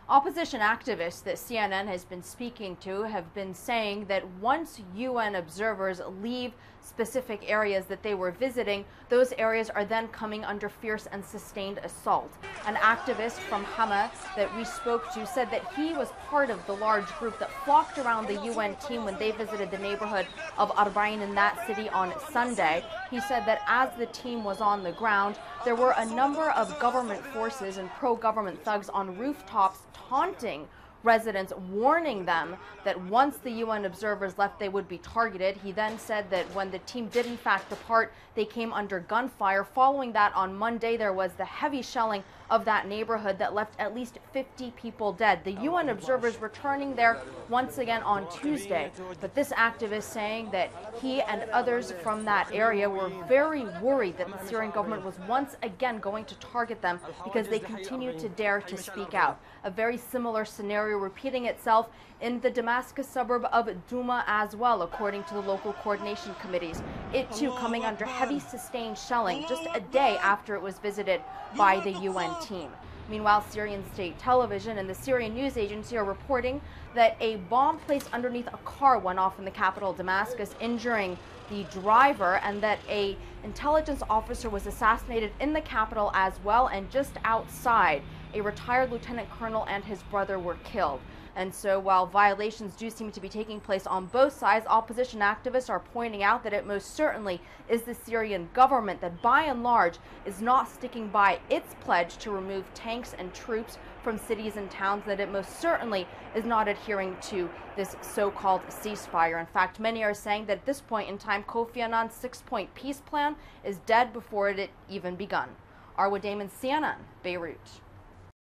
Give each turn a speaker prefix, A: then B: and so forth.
A: Opposition activists that CNN has been speaking to have been saying that once UN observers leave specific areas that they were visiting, those areas are then coming under fierce and sustained assault. An activist from Hama that we spoke to said that he was part of the large group that flocked around the UN team when they visited the neighborhood of Arbain in that city on Sunday. He said that as the team was on the ground, there were a number of government forces and pro-government thugs on rooftops taunting residents, warning them that once the UN observers left, they would be targeted. He then said that when the team did in fact depart, they came under gunfire. Following that, on Monday, there was the heavy shelling of that neighborhood that left at least 50 people dead. The UN observers returning there once again on Tuesday, but this activist saying that he and others from that area were very worried that the Syrian government was once again going to target them because they continued to dare to speak out. A very similar scenario repeating itself in the Damascus suburb of Douma as well, according to the local coordination committees. It too coming under heavy sustained shelling just a day after it was visited by the UN team. Meanwhile, Syrian state television and the Syrian news agency are reporting that a bomb placed underneath a car went off in the capital, Damascus, injuring the driver, and that an intelligence officer was assassinated in the capital as well, and just outside, a retired lieutenant colonel and his brother were killed. And so while violations do seem to be taking place on both sides, opposition activists are pointing out that it most certainly is the Syrian government that by and large is not sticking by its pledge to remove tanks and troops from cities and towns, that it most certainly is not adhering to this so-called ceasefire. In fact, many are saying that at this point in time, Kofi Annan's 6-point peace plan is dead before it had even begun. Arwa Damon, CNN, Beirut.